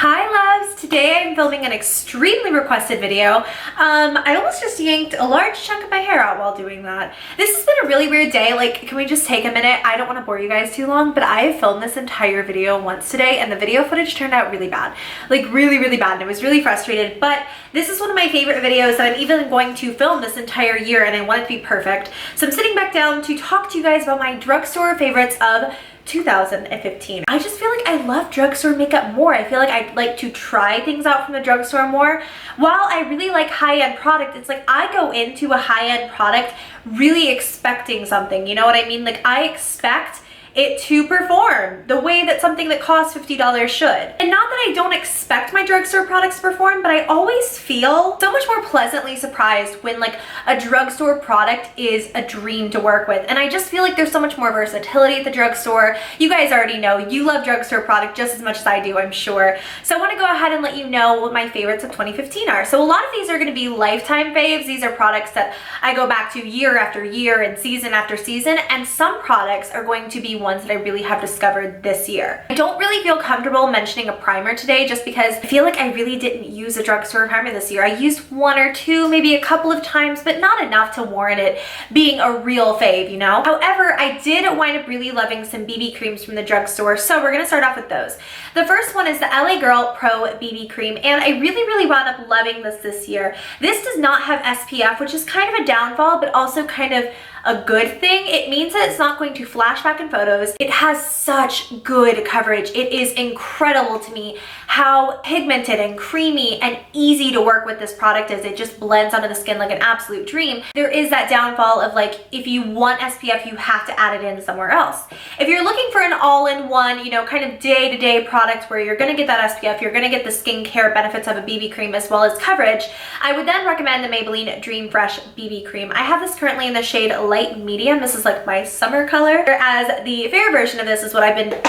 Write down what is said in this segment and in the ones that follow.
Hi loves! Today I'm filming an extremely requested video. I almost just yanked a large chunk of my hair out while doing that. This has been a really weird day. Like, can we just take a minute? I don't want to bore you guys too long, but I have filmed this entire video once today and the video footage turned out really bad. Like really, really bad, and I was really frustrated, but this is one of my favorite videos that I'm even going to film this entire year and I want it to be perfect. So I'm sitting back down to talk to you guys about my drugstore favorites of 2015. I just feel like I love drugstore makeup more. I feel like I like to try things out from the drugstore more. While I really like high-end product, it's like I go into a high-end product really expecting something, you know what I mean? Like I expect it to perform the way that something that costs $50 should. And not that I don't expect my drugstore products to perform, but I always feel so much more pleasantly surprised when like a drugstore product is a dream to work with. And I just feel like there's so much more versatility at the drugstore. You guys already know you love drugstore product just as much as I do, I'm sure. So I want to go ahead and let you know what my favorites of 2015 are. So a lot of these are going to be lifetime faves. These are products that I go back to year after year and season after season, and some products are going to be ones that I really have discovered this year. I don't really feel comfortable mentioning a primer today just because I feel like I really didn't use a drugstore primer this year. I used one or two, maybe a couple of times, but not enough to warrant it being a real fave, you know? However, I did wind up really loving some BB creams from the drugstore, so we're gonna start off with those. The first one is the LA Girl Pro BB Cream, and I really wound up loving this year. This does not have SPF, which is kind of a downfall, but also kind of a good thing. It means that it's not going to flash back in photos. It has such good coverage. It is incredible to me how pigmented and creamy and easy to work with this product is. It just blends onto the skin like an absolute dream. There is that downfall of like, if you want SPF, you have to add it in somewhere else. If you're looking for an all-in-one, you know, kind of day-to-day product where you're gonna get that SPF, you're gonna get the skincare benefits of a BB cream as well as coverage, I would then recommend the Maybelline Dream Fresh BB Cream. I have this currently in the shade light medium. This is like my summer color, whereas the fair version of this is what I've been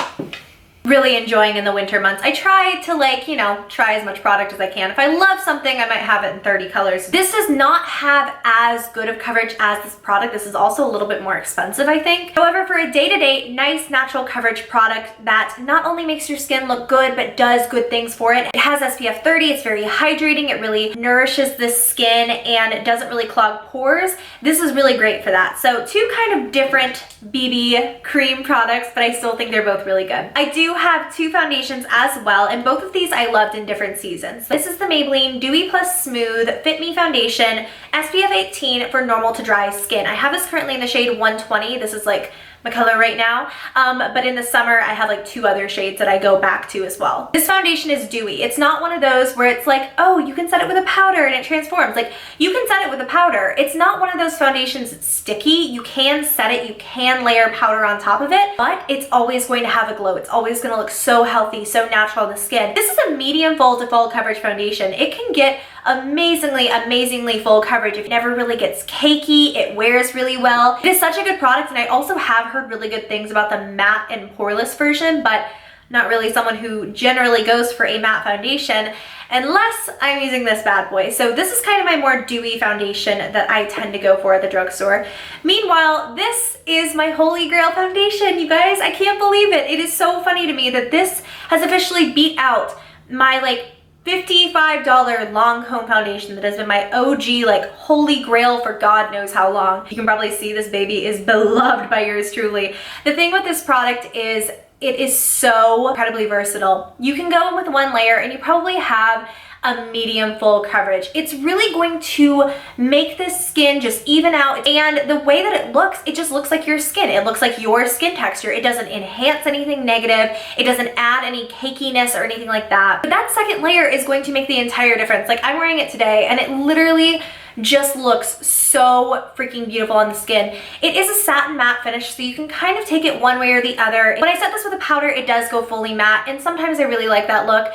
really enjoying in the winter months. I try to like, you know, try as much product as I can. If I love something, I might have it in 30 colors. This does not have as good of coverage as this product. This is also a little bit more expensive, I think. However, for a day-to-day, nice natural coverage product that not only makes your skin look good, but does good things for it. It has SPF 30, it's very hydrating, it really nourishes the skin, and it doesn't really clog pores. This is really great for that. So two kind of different BB cream products, but I still think they're both really good. I do have two foundations as well, and both of these I loved in different seasons. This is the Maybelline Dewy Plus Smooth Fit Me Foundation, SPF 18 for normal to dry skin. I have this currently in the shade 120. This is like my color right now, but in the summer I have like two other shades that I go back to as well. This foundation is dewy. It's not one of those where it's like, oh, you can set it with a powder and it transforms. Like, you can set it with a powder. It's not one of those foundations that's sticky. You can set it, you can layer powder on top of it, but it's always going to have a glow. It's always going to look so healthy, so natural on the skin. This is a medium full to full coverage foundation. It can get amazingly full coverage. It never really gets cakey. It wears really well. It is such a good product, and I also have heard really good things about the matte and poreless version, but not really someone who generally goes for a matte foundation unless I'm using this bad boy. So this is kind of my more dewy foundation that I tend to go for at the drugstore. Meanwhile, this is my holy grail foundation, you guys. I can't believe it. It is so funny to me that this has officially beat out my like $55 Lancome foundation that has been my OG, like holy grail for God knows how long. You can probably see this baby is beloved by yours truly. The thing with this product is it is so incredibly versatile. You can go in with one layer and you probably have a medium full coverage. It's really going to make this skin just even out, and the way that it looks, it just looks like your skin. It looks like your skin texture. It doesn't enhance anything negative. It doesn't add any cakiness or anything like that. But that second layer is going to make the entire difference. Like, I'm wearing it today and it literally just looks so freaking beautiful on the skin. It is a satin matte finish, so you can kind of take it one way or the other. When I set this with a powder, it does go fully matte, and sometimes I really like that look.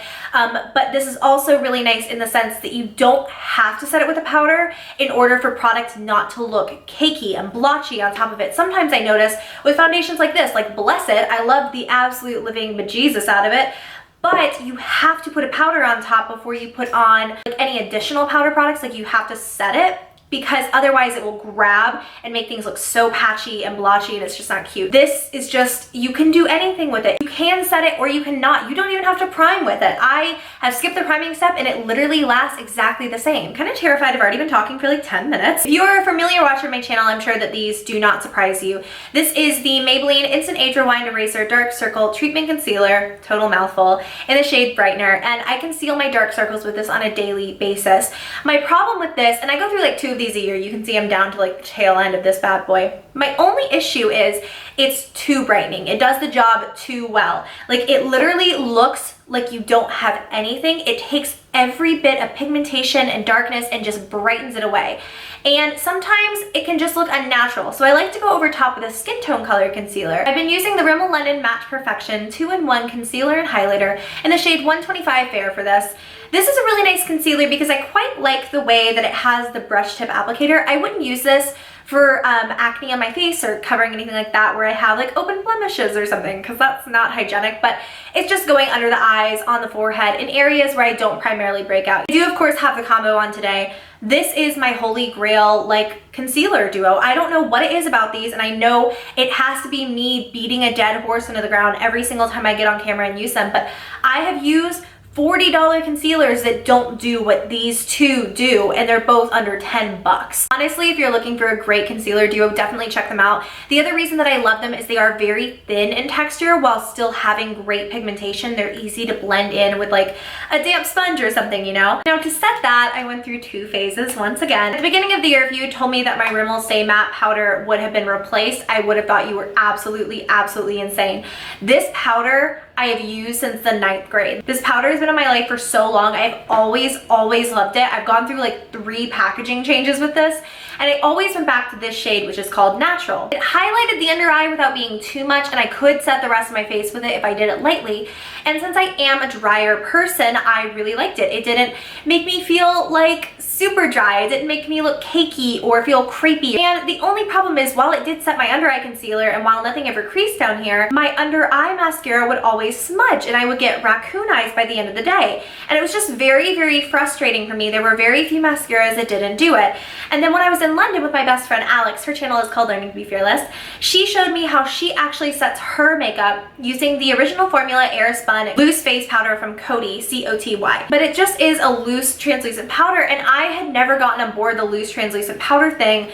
But this is also really nice in the sense that you don't have to set it with a powder in order for product not to look cakey and blotchy on top of it. Sometimes I notice with foundations like this, like Bless It, I love the absolute living bejesus out of it, but you have to put a powder on top before you put on like any additional powder products. Like, you have to set it because otherwise it will grab and make things look so patchy and blotchy and it's just not cute. This is just, you can do anything with it. You can set it or you cannot. You don't even have to prime with it. I have skipped the priming step and it literally lasts exactly the same. Kind of terrified. I've already been talking for like 10 minutes. If you're a familiar watcher of my channel, I'm sure that these do not surprise you. This is the Maybelline Instant Age Rewind Eraser Dark Circle Treatment Concealer, total mouthful, in the shade Brightener, and I conceal my dark circles with this on a daily basis. My problem with this, and I go through like 2 of these a year, you can see I'm down to like the tail end of this bad boy. My only issue is it's too brightening. It does the job too well. Like it literally looks like you don't have anything. It takes every bit of pigmentation and darkness and just brightens it away. And sometimes it can just look unnatural. So I like to go over top with a skin tone color concealer. I've been using the Rimmel London Match Perfection 2-in-1 concealer and highlighter in the shade 125 Fair for this. This is a really nice concealer because I quite like the way that it has the brush tip applicator. I wouldn't use this for acne on my face or covering anything like that where I have like open blemishes or something, because that's not hygienic, but it's just going under the eyes, on the forehead, in areas where I don't primarily break out. I do of course have the combo on today. This is my holy grail like concealer duo. I don't know what it is about these, and I know it has to be me beating a dead horse into the ground every single time I get on camera and use them, but I have used $40 concealers that don't do what these two do, and they're both under 10 bucks. Honestly, if you're looking for a great concealer duo, definitely check them out. The other reason that I love them is they are very thin in texture while still having great pigmentation. They're easy to blend in with like a damp sponge or something, you know? Now to set that, I went through 2 phases once again. At the beginning of the year, if you told me that my Rimmel Stay Matte powder would have been replaced, I would have thought you were absolutely insane. This powder I have used since the 9th grade. This powder has been in my life for so long. I've always loved it. I've gone through like 3 packaging changes with this, and I always went back to this shade, which is called Natural. It highlighted the under eye without being too much, and I could set the rest of my face with it if I did it lightly. And since I am a drier person, I really liked it. It didn't make me feel like super dry. It didn't make me look cakey or feel crepey. And the only problem is, while it did set my under eye concealer and while nothing ever creased down here, my under eye mascara would always smudge and I would get raccoon eyes by the end of the day. And it was just very frustrating for me. There were very few mascaras that didn't do it. And then when I was in London with my best friend Alex, her channel is called Learning to Be Fearless, she showed me how she actually sets her makeup using the original formula Airspun loose face powder from Coty, C-O-T-Y. But it just is a loose translucent powder, and I had never gotten on board the loose translucent powder thing.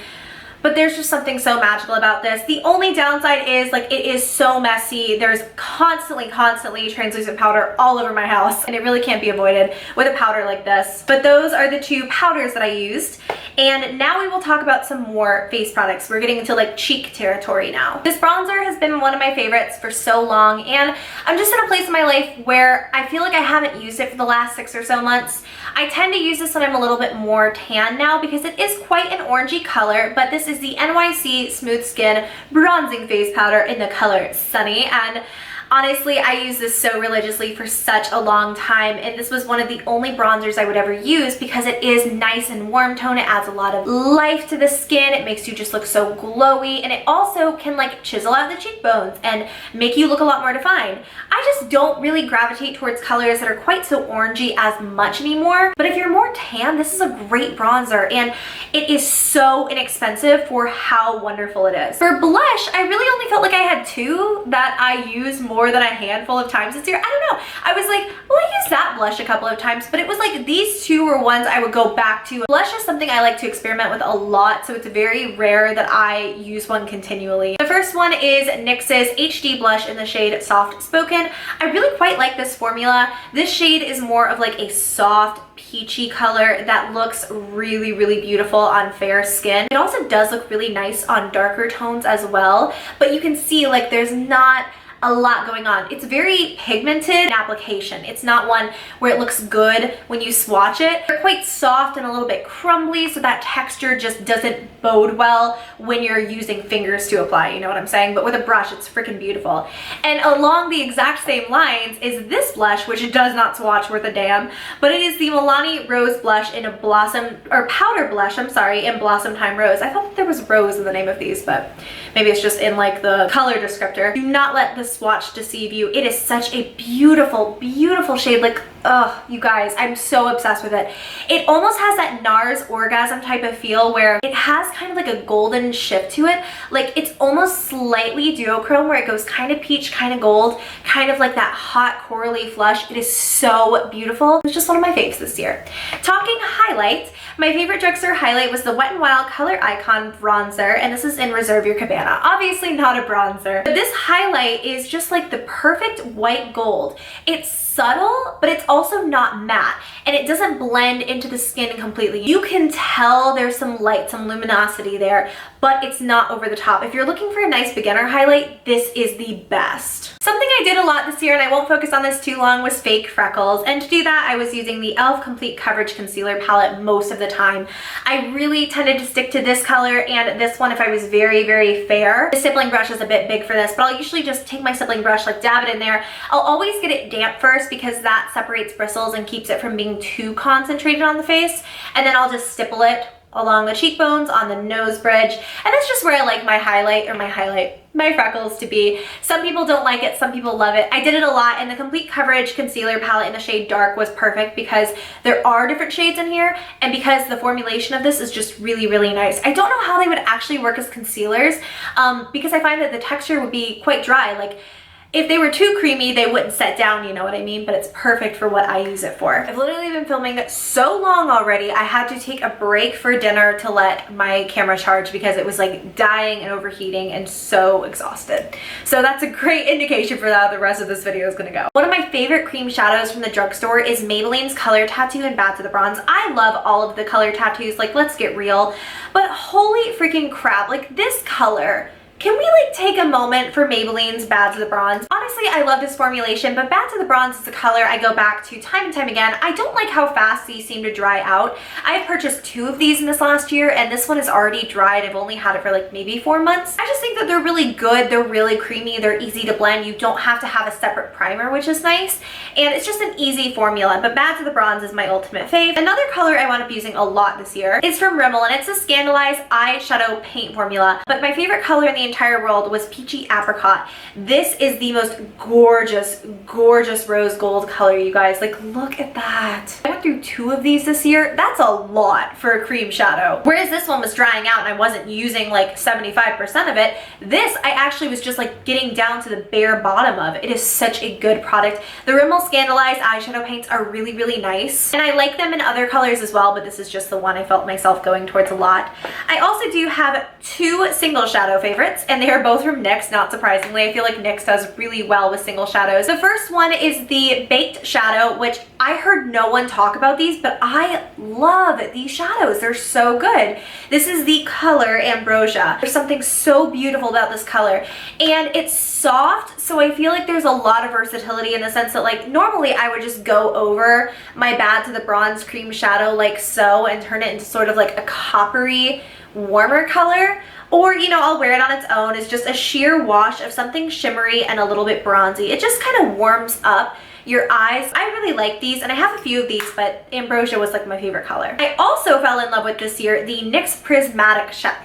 But there's just something so magical about this. The only downside is like it is so messy. There's constantly translucent powder all over my house, and it really can't be avoided with a powder like this. But those are the 2 powders that I used. And now we will talk about some more face products. We're getting into like cheek territory now. This bronzer has been one of my favorites for so long, and I'm just in a place in my life where I feel like I haven't used it for the last 6 or so months. I tend to use this when I'm a little bit more tan now because it is quite an orangey color, but this is the NYC Smooth Skin Bronzing Face Powder in the color Sunny, and honestly, I use this so religiously for such a long time, and this was one of the only bronzers I would ever use because it is nice and warm tone. It adds a lot of life to the skin. It makes you just look so glowy, and it also can like chisel out the cheekbones and make you look a lot more defined. I just don't really gravitate towards colors that are quite so orangey as much anymore, but if you're more tan, this is a great bronzer, and it is so inexpensive for how wonderful it is. For blush, I really only felt like I had 2 that I use more than a handful of times this year. I don't know. I was like, well, I used that blush a couple of times, but it was like these 2 were ones I would go back to. Blush is something I like to experiment with a lot, so it's very rare that I use one continually. The first one is NYX's HD blush in the shade Soft Spoken. I really quite like this formula. This shade is more of like a soft peachy color that looks really beautiful on fair skin. It also does look really nice on darker tones as well, but you can see like there's not a lot going on. It's very pigmented in application. It's not one where it looks good when you swatch it. They're quite soft and a little bit crumbly, so that texture just doesn't bode well when you're using fingers to apply, you know what I'm saying? But with a brush, it's freaking beautiful. And along the exact same lines is this blush, which it does not swatch worth a damn, but it is the Milani Rose Blush in a blossom, or powder blush, I'm sorry, in Blossom Time Rose. I thought that there was rose in the name of these, but maybe it's just in like the color descriptor. Do not let the swatch deceive you. It is such a beautiful shade. Like, Ugh, you guys, I'm so obsessed with it. It almost has that NARS orgasm type of feel where it has kind of like a golden shift to it. Like it's almost slightly duochrome where it goes kind of peach, kind of gold, kind of like that hot corally flush. It is so beautiful. It's just one of my faves this year. Talking highlights, my favorite drugstore highlight was the Wet n Wild Color Icon bronzer, and this is in Reserve Your Cabana. Obviously not a bronzer, but this highlight is just like the perfect white gold. It's subtle, but it's also not matte, and it doesn't blend into the skin completely. You can tell there's some light, some luminosity there, but it's not over the top. If you're looking for a nice beginner highlight, this is the best. Something I did a lot this year, and I won't focus on this too long, was fake freckles. And to do that, I was using the e.l.f. Complete Coverage Concealer palette most of the time. I really tended to stick to this color and this one if I was very, very fair. The stippling brush is a bit big for this, but I'll usually just take my stippling brush, like dab it in there. I'll always get it damp first because that separates bristles and keeps it from being too concentrated on the face. And then I'll just stipple it along the cheekbones, on the nose bridge, and that's just where I like my my freckles to be. Some people don't like it, some people love it. I did it a lot, and the Complete Coverage Concealer palette in the shade Dark was perfect because there are different shades in here, and because the formulation of this is just really, really nice. I don't know how they would actually work as concealers because I find that the texture would be quite dry. Like, if they were too creamy, they wouldn't set down, you know what I mean? But it's perfect for what I use it for. I've literally been filming so long already, I had to take a break for dinner to let my camera charge because it was like dying and overheating and so exhausted. So that's a great indication for how the rest of this video is gonna go. One of my favorite cream shadows from the drugstore is Maybelline's Color Tattoo in Bad to the Bronze. I love all of the color tattoos, like let's get real, but holy freaking crap, like this color. Can we like take a moment for Maybelline's Bad to the Bronze? Honestly, I love this formulation, but Bad to the Bronze is a color I go back to time and time again. I don't like how fast these seem to dry out. I have purchased 2 of these in this last year, and this one is already dried. I've only had it for like maybe 4 months. I just think that they're really good. They're really creamy. They're easy to blend. You don't have to have a separate primer, which is nice. And it's just an easy formula, but Bad to the Bronze is my ultimate fave. Another color I wound up using a lot this year is from Rimmel, and it's a Scandalized eyeshadow paint formula. But my favorite color in the entire world was Peachy Apricot. This is the most gorgeous, gorgeous rose gold color, you guys. Like, look at that. I went through 2 of these this year. That's a lot for a cream shadow. Whereas this one was drying out and I wasn't using like 75% of it, this I actually was just like getting down to the bare bottom of. It is such a good product. The Rimmel Scandalized eyeshadow paints are really, really nice. And I like them in other colors as well, but this is just the one I felt myself going towards a lot. I also do have 2 single shadow favorites, and they are both from NYX, not surprisingly. I feel like NYX does really well with single shadows. The first one is the Baked Shadow, which I heard no one talk about these, but I love these shadows. They're so good. This is the color Ambrosia. There's something so beautiful about this color, and it's soft, so I feel like there's a lot of versatility in the sense that like normally I would just go over my Bad to the Bronze cream shadow like so and turn it into sort of like a coppery, warmer color. Or, you know, I'll wear it on its own as just a sheer wash of something shimmery and a little bit bronzy. It just kind of warms up your eyes. I really like these, and I have a few of these, but Ambrosia was like my favorite color. I also fell in love with this year the NYX Prismatic Shadow.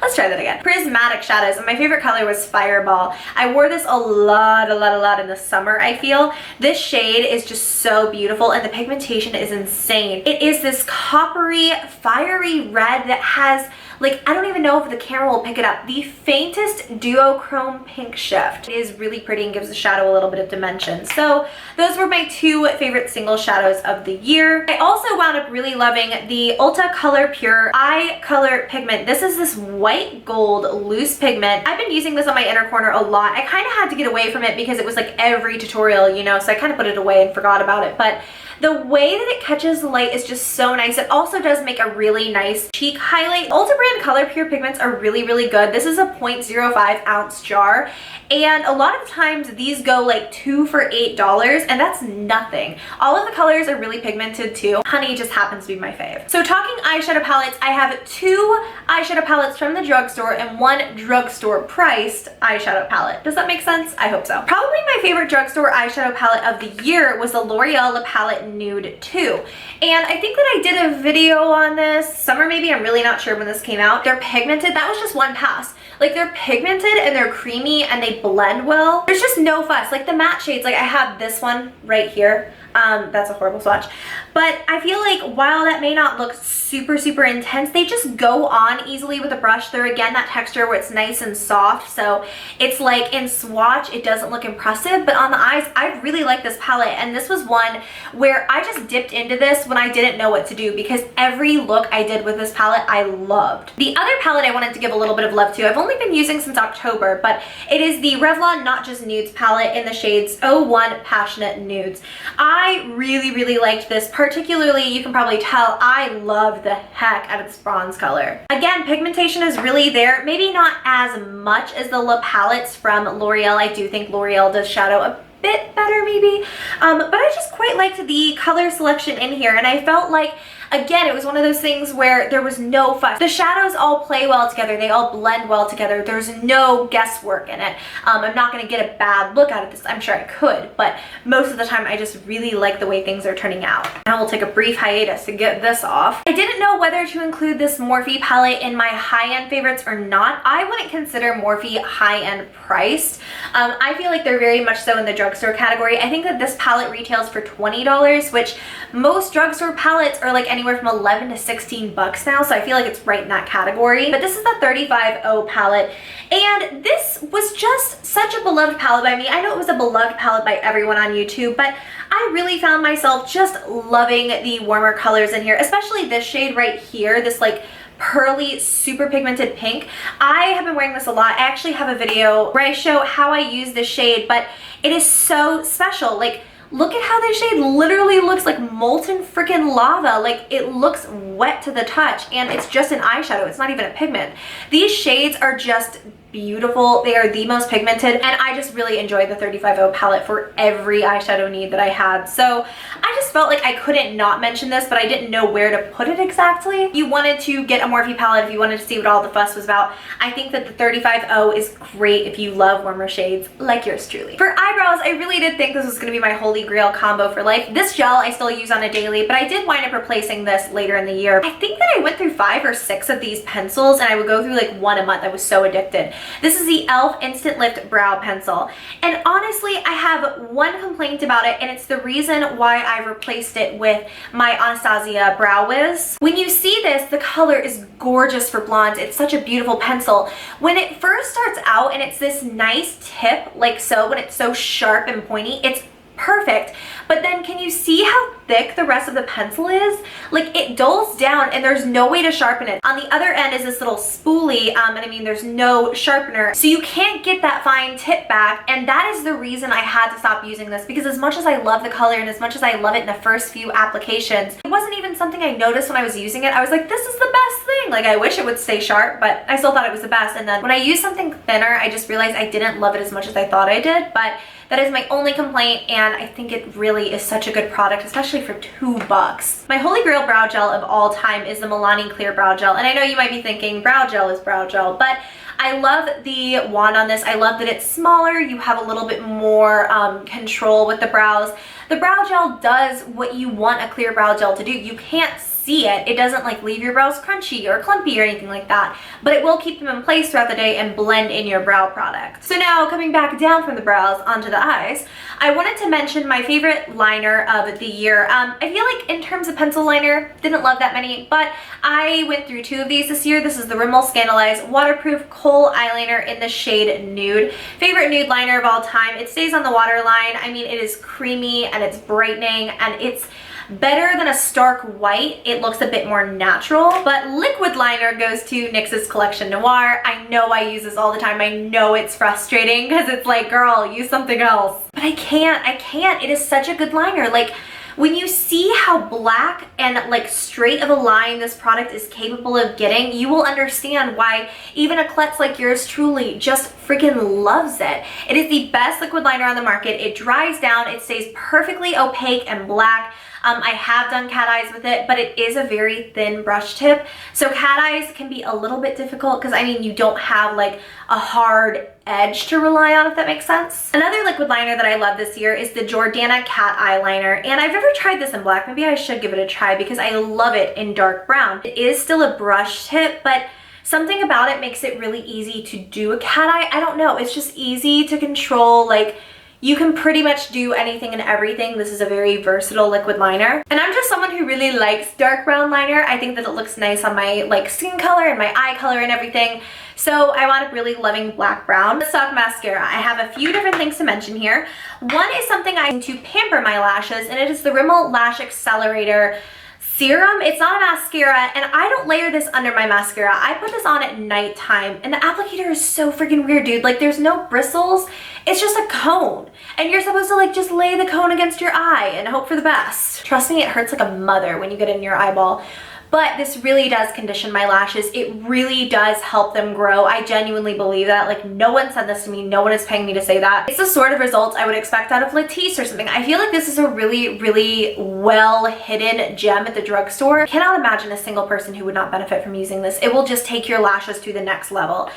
Let's try that again. Prismatic shadows, and my favorite color was Fireball. I wore this a lot in the summer, I feel. This shade is just so beautiful, and the pigmentation is insane. It is this coppery, fiery red that has, like, I don't even know if the camera will pick it up, the faintest duochrome pink shift. It is really pretty and gives the shadow a little bit of dimension. So those were my 2 favorite single shadows of the year. I also wound up really loving the Ulta Color Pure Eye Color Pigment. This is this white gold loose pigment. I've been using this on my inner corner a lot. I kind of had to get away from it because it was like every tutorial, you know, so I kind of put it away and forgot about it. But the way that it catches light is just so nice. It also does make a really nice cheek highlight. Ulta brand Color Pure pigments are really, really good. This is a 0.05 ounce jar, and a lot of times these go like 2 for $8, and that's nothing. All of the colors are really pigmented too. Honey just happens to be my fave. So talking eyeshadow palettes, I have 2 eyeshadow palettes from the drugstore and 1 drugstore priced eyeshadow palette. Does that make sense? I hope so. Probably my favorite drugstore eyeshadow palette of the year was the L'Oreal La Palette Nude 2. And I think that I did a video on this summer maybe, I'm really not sure when this came out. They're pigmented. That was just one pass. Like, they're pigmented and they're creamy and they blend well. There's just no fuss. Like the matte shades, like I have this one right here. That's a horrible swatch. But I feel like while that may not look super, super intense, they just go on easily with a brush. They're, again, that texture where it's nice and soft. So it's like in swatch, it doesn't look impressive. But on the eyes, I really like this palette. And this was one where I just dipped into this when I didn't know what to do, because every look I did with this palette, I loved. The other palette I wanted to give a little bit of love to, I've only been using since October, but it is the Revlon Not Just Nudes palette in the shades 01 Passionate Nudes. I really, really liked this. Particularly, you can probably tell, I love the heck out of this bronze color. Again, pigmentation is really there. Maybe not as much as the La palettes from L'Oreal. I do think L'Oreal does shadow a bit better maybe, but I just quite liked the color selection in here, and I felt like, again, it was one of those things where there was no fuss. The shadows all play well together. They all blend well together. There's no guesswork in it. I'm not going to get a bad look out of this. I'm sure I could, but most of the time I just really like the way things are turning out. Now we'll take a brief hiatus to get this off. I didn't know whether to include this Morphe palette in my high-end favorites or not. I wouldn't consider Morphe high-end priced. I feel like they're very much so in the drugstore category. I think that this palette retails for $20, which most drugstore palettes are like anywhere from 11 to 16 bucks now, so I feel like it's right in that category. But this is the 35O palette, and this was just such a beloved palette by me. I know it was a beloved palette by everyone on YouTube, but I really found myself just loving the warmer colors in here, especially this shade right here, this like pearly, super pigmented pink. I have been wearing this a lot. I actually have a video where I show how I use this shade, but it is so special. Like, look at how this shade literally looks like molten freaking lava. Like, it looks wet to the touch, and it's just an eyeshadow. It's not even a pigment. These shades are just beautiful. They are the most pigmented, and I just really enjoyed the 35O palette for every eyeshadow need that I had. So I just felt like I couldn't not mention this, but I didn't know where to put it exactly. If you wanted to get a Morphe palette, if you wanted to see what all the fuss was about, I think that the 35O is great if you love warmer shades like yours truly. For eyebrows, I really did think this was going to be my holy grail combo for life. This gel I still use on a daily, but I did wind up replacing this later in the year. I think that I went through 5 or 6 of these pencils, and I would go through like one a month. I was so addicted. This is the e.l.f. Instant Lift Brow Pencil, and honestly, I have one complaint about it, and it's the reason why I replaced it with my Anastasia Brow Wiz. When you see this, the color is gorgeous for blondes. It's such a beautiful pencil. When it first starts out and it's this nice tip, like so, when it's so sharp and pointy, it's perfect. But then can you see how thick the rest of the pencil is? Like, it dulls down and there's no way to sharpen it. On the other end is this little spoolie, and I mean, there's no sharpener, so you can't get that fine tip back, and that is the reason I had to stop using this, because as much as I love the color and as much as I love it in the first few applications, it wasn't even something I noticed when I was using it. I was like, this is the best thing. Like, I wish it would stay sharp, but I still thought it was the best. And then when I used something thinner, I just realized I didn't love it as much as I thought I did. But that is my only complaint, and I think it really is such a good product, especially for $2. My holy grail brow gel of all time is the Milani Clear Brow Gel, and I know you might be thinking brow gel is brow gel, but I love the wand on this. I love that it's smaller. You have a little bit more control with the brows. The brow gel does what you want a clear brow gel to do. You can't see it. It doesn't like leave your brows crunchy or clumpy or anything like that, but it will keep them in place throughout the day and blend in your brow product. So now coming back down from the brows onto the eyes, I wanted to mention my favorite liner of the year. I feel like in terms of pencil liner, didn't love that many, but I went through 2 of these this year. This is the Rimmel Scandaleyes Waterproof Kohl Eyeliner in the shade Nude. Favorite nude liner of all time. It stays on the waterline. I mean, it is creamy and it's brightening, and it's better than a stark white. It looks a bit more natural. But liquid liner goes to NYX's Collection Noir. I know I use this all the time. I know it's frustrating because it's like, girl, use something else. But I can't. It is such a good liner. Like, when you see how black and like straight of a line this product is capable of getting, you will understand why even a klutz like yours truly just freaking loves it. It is the best liquid liner on the market. It dries down. It stays perfectly opaque and black. I have done cat eyes with it, but it is a very thin brush tip. So cat eyes can be a little bit difficult because, I mean, you don't have like a hard edge to rely on, if that makes sense. Another liquid liner that I love this year is the Jordana Cat Eyeliner, and I've never tried this in black. Maybe I should give it a try because I love it in dark brown. It is still a brush tip, but something about it makes it really easy to do a cat eye. I don't know, it's just easy to control. Like, You can pretty much do anything and everything. This is a very versatile liquid liner. And I'm just someone who really likes dark brown liner. I think that it looks nice on my like skin color and my eye color and everything. So I wound up really loving black brown. Stock mascara. I have a few different things to mention here. One is something I use to pamper my lashes, and it is the Rimmel Lash Accelerator Serum. It's not a mascara, and I don't layer this under my mascara. I put this on at nighttime, and the applicator is so freaking weird, dude. Like, there's no bristles. It's just a cone, and you're supposed to like just lay the cone against your eye and hope for the best. Trust me, it hurts like a mother when you get it in your eyeball. But this really does condition my lashes. It really does help them grow. I genuinely believe that. Like, no one said this to me. No one is paying me to say that. It's the sort of results I would expect out of Latisse or something. I feel like this is a really, really well hidden gem at the drugstore. I cannot imagine a single person who would not benefit from using this. It will just take your lashes to the next level.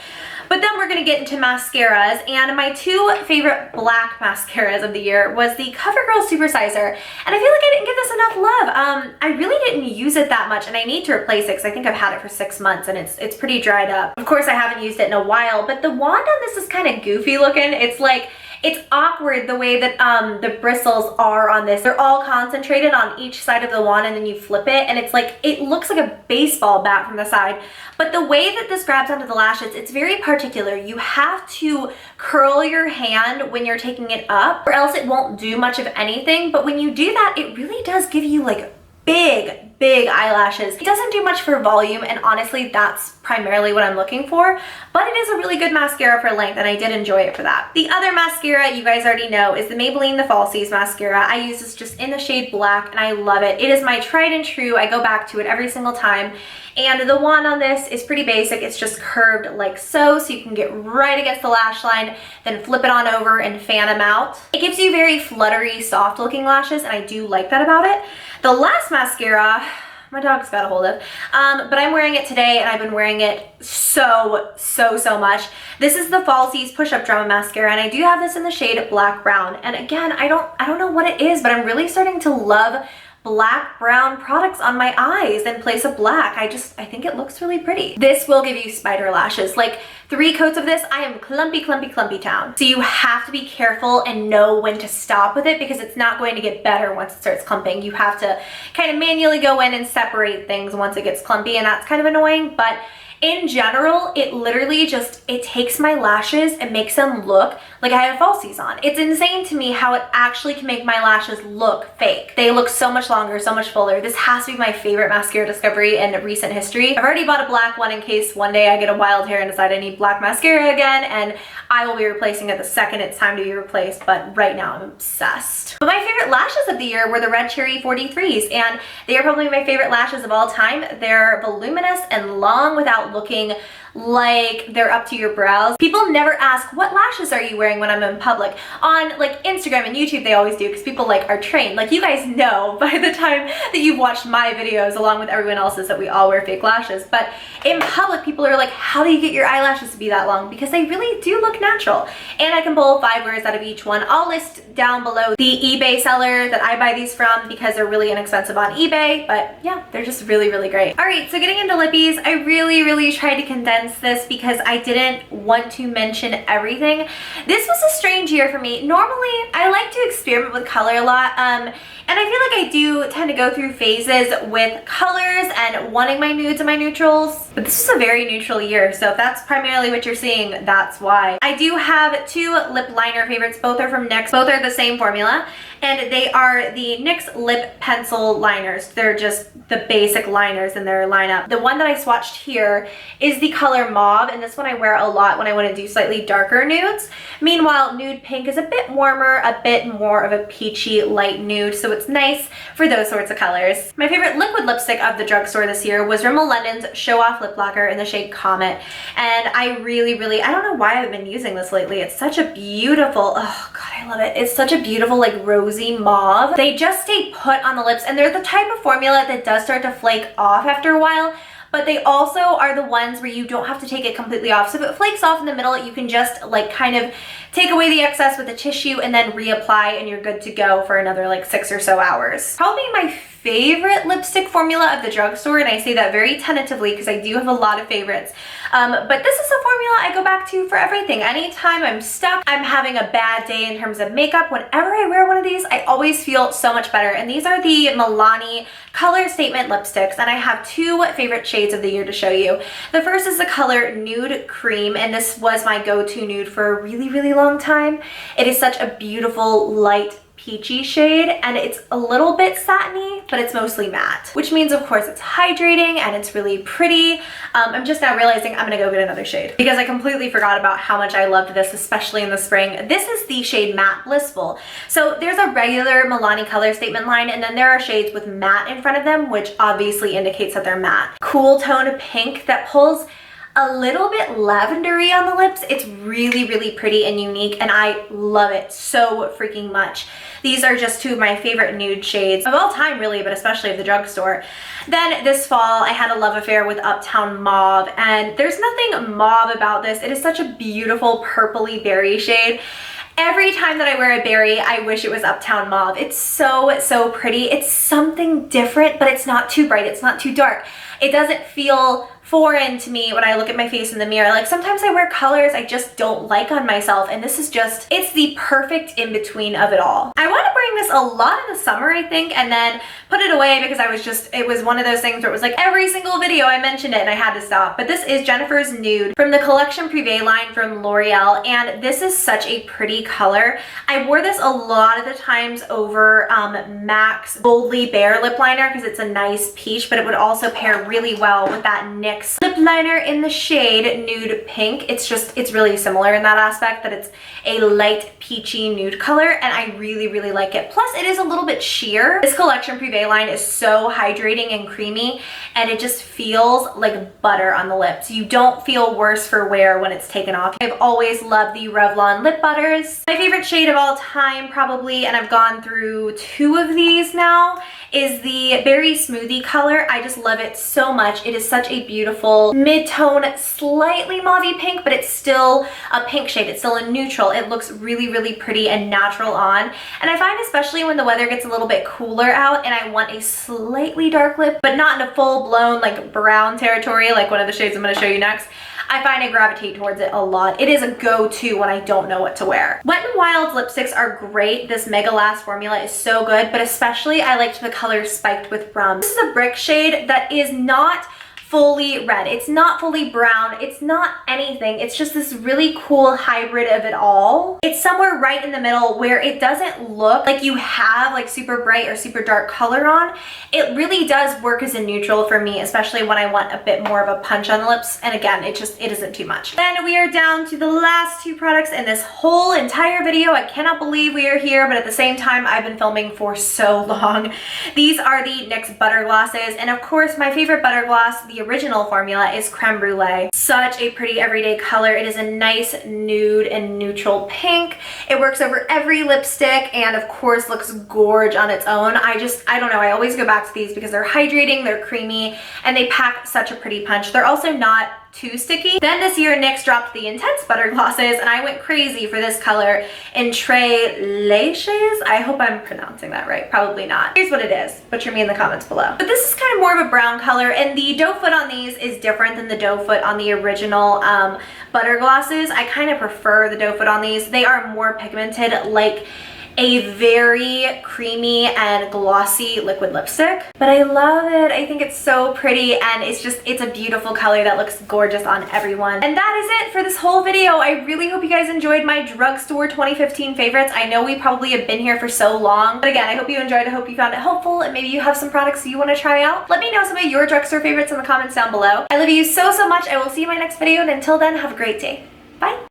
But then we're gonna get into mascaras, and my two favorite black mascaras of the year was the CoverGirl Supersizer, and I feel like I didn't give this enough love. I really didn't use it that much, and I need to replace it because I think I've had it for 6 months and it's pretty dried up. Of course, I haven't used it in a while, but the wand on this is kind of goofy looking. It's like, it's awkward the way that the bristles are on this. They're all concentrated on each side of the wand, and then you flip it, and it's like, it looks like a baseball bat from the side. But the way that this grabs onto the lashes, it's very particular. You have to curl your hand when you're taking it up, or else it won't do much of anything. But when you do that, it really does give you like big eyelashes. It doesn't do much for volume, and honestly, that's primarily what I'm looking for, but it is a really good mascara for length, and I did enjoy it for that. The other mascara you guys already know is the Maybelline The Falsies mascara. I use this just in the shade black, and I love it. It is my tried and true. I go back to it every single time, and the wand on this is pretty basic. It's just curved like so you can get right against the lash line, then flip it on over and fan them out. It gives you very fluttery, soft looking lashes, and I do like that about it. The last mascara, my dog's got a hold of, but I'm wearing it today, and I've been wearing it so much. This is the Falsies Push-Up Drama Mascara, and I do have this in the shade Black Brown. And again, I don't know what it is, but I'm really starting to love black brown products on my eyes in place of black. I think it looks really pretty. This will give you spider lashes. Like 3 coats of this, I am clumpy town. So you have to be careful and know when to stop with it, because it's not going to get better once it starts clumping. You have to kind of manually go in and separate things once it gets clumpy, and that's kind of annoying. But in general, it literally just, it takes my lashes and makes them look like I have falsies on. It's insane to me how it actually can make my lashes look fake. They look so much longer, so much fuller. This has to be my favorite mascara discovery in recent history. I've already bought a black one in case one day I get a wild hair and decide I need black mascara again, and I will be replacing it the second it's time to be replaced, but right now I'm obsessed. But my favorite lashes of the year were the Red Cherry 43s, and they are probably my favorite lashes of all time. They're voluminous and long without looking like they're up to your brows. People never ask, what lashes are you wearing when I'm in public? On like Instagram and YouTube, they always do, because people like are trained. Like, you guys know by the time that you've watched my videos along with everyone else's that we all wear fake lashes. But in public, people are like, how do you get your eyelashes to be that long? Because they really do look natural. And I can pull 5 wears out of each one. I'll list down below the eBay seller that I buy these from, because they're really inexpensive on eBay. But yeah, they're just really great. All right, so getting into lippies, I really tried to condense this because I didn't want to mention everything. This was a strange year for me. Normally, I like to experiment with color a lot, and I feel like I do tend to go through phases with colors and wanting my nudes and my neutrals, but this is a very neutral year, so if that's primarily what you're seeing, that's why. I do have 2 lip liner favorites. Both are from NYX. Both are the same formula, and they are the NYX lip pencil liners. They're just the basic liners in their lineup. The one that I swatched here is the color Mauve, and this one I wear a lot when I want to do slightly darker nudes. Meanwhile, Nude Pink is a bit warmer, a bit more of a peachy light nude, so it's nice for those sorts of colors. My favorite liquid lipstick of the drugstore this year was Rimmel London's Show Off Lip Locker in the shade Comet, and I really, I don't know why I've been using this lately. It's such a beautiful, oh god, I love it. It's such a beautiful like rosy mauve. They just stay put on the lips, and they're the type of formula that does start to flake off after a while, but they also are the ones where you don't have to take it completely off. So if it flakes off in the middle, you can just like kind of take away the excess with a tissue, and then reapply, and you're good to go for another like 6 or so hours. Probably my favorite lipstick formula of the drugstore, and I say that very tentatively because I do have a lot of favorites. But this is a formula I go back to for everything. Anytime I'm stuck, I'm having a bad day in terms of makeup, whenever I wear one of these, I always feel so much better. And these are the Milani Color Statement lipsticks, and I have 2 favorite shades of the year to show you. The first is the color Nude Cream, and this was my go-to nude for a really, really long time. It is such a beautiful, light, peachy shade, and it's a little bit satiny, but it's mostly matte, which means of course it's hydrating and it's really pretty. I'm just now realizing I'm gonna go get another shade because I completely forgot about how much I loved this, especially in the spring. This is the shade Matte Blissful. So there's a regular Milani Color Statement line, and then there are shades with matte in front of them, which obviously indicates that they're matte. Cool tone pink that pulls a little bit lavendery on the lips. It's really, really pretty and unique, and I love it so freaking much. These are just 2 of my favorite nude shades of all time, really, but especially of the drugstore. Then this fall, I had a love affair with Uptown Mauve, and there's nothing mauve about this. It is such a beautiful purpley berry shade. Every time that I wear a berry, I wish it was Uptown Mauve. It's so, so pretty. It's something different, but it's not too bright. It's not too dark. It doesn't feel foreign to me when I look at my face in the mirror. Like sometimes I wear colors I just don't like on myself, and this is just, it's the perfect in-between of it all. I want to bring this a lot in the summer, I think, and then put it away because it was one of those things where it was like every single video I mentioned it and I had to stop. But this is Jennifer's Nude from the Collection Privé line from L'Oreal, and this is such a pretty color. I wore this a lot of the times over MAC's Boldly Bare lip liner because it's a nice peach, but it would also pair really well with that NYX lip liner in the shade Nude Pink. It's really similar in that aspect, that it's a light peachy nude color, and I really, really like it. Plus it is a little bit sheer. This Collection Privé line is so hydrating and creamy, and it just feels like butter on the lips. You don't feel worse for wear when it's taken off. I've always loved the Revlon lip butters. My favorite shade of all time probably, and I've gone through 2 of these now, is the Berry Smoothie color. I just love it so much. It is such a beautiful mid-tone, slightly mauvey pink, but it's still a pink shade. It's still a neutral. It looks really, really pretty and natural on. And I find especially when the weather gets a little bit cooler out and I want a slightly dark lip, but not in a full-blown like brown territory like one of the shades I'm going to show you next, I find I gravitate towards it a lot. It is a go-to when I don't know what to wear. Wet n Wild's lipsticks are great. This Mega Last formula is so good, but especially I liked the color Spiked with Rum. This is a brick shade that is not fully red. It's not fully brown. It's not anything. It's just this really cool hybrid of it all. It's somewhere right in the middle where it doesn't look like you have like super bright or super dark color on. It really does work as a neutral for me, especially when I want a bit more of a punch on the lips. And again, it isn't too much. Then we are down to the last 2 products in this whole entire video. I cannot believe we are here, but at the same time, I've been filming for so long. These are the NYX Butter Glosses. And of course, my favorite butter gloss, the original formula, is Creme Brulee. Such a pretty everyday color. It is a nice nude and neutral pink. It works over every lipstick and of course looks gorge on its own. I don't know, I always go back to these because they're hydrating, they're creamy, and they pack such a pretty punch. They're also not too sticky. Then this year NYX dropped the Intense Butter Glosses, and I went crazy for this color in Audacious. I hope I'm pronouncing that right. Probably not. Here's what it is. Butcher me in the comments below. But this is kind of more of a brown color, and the doe foot on these is different than the doe foot on the original butter glosses. I kind of prefer the doe foot on these. They are more pigmented, like a very creamy and glossy liquid lipstick, but I love it. I think it's so pretty, and it's a beautiful color that looks gorgeous on everyone. And that is it for this whole video. I really hope you guys enjoyed my drugstore 2015 favorites. I know we probably have been here for so long, but again, I hope you enjoyed. I hope you found it helpful, and maybe you have some products you want to try out. Let me know some of your drugstore favorites in the comments down below. I love you so, so much. I will see you in my next video, and until then, have a great day. Bye.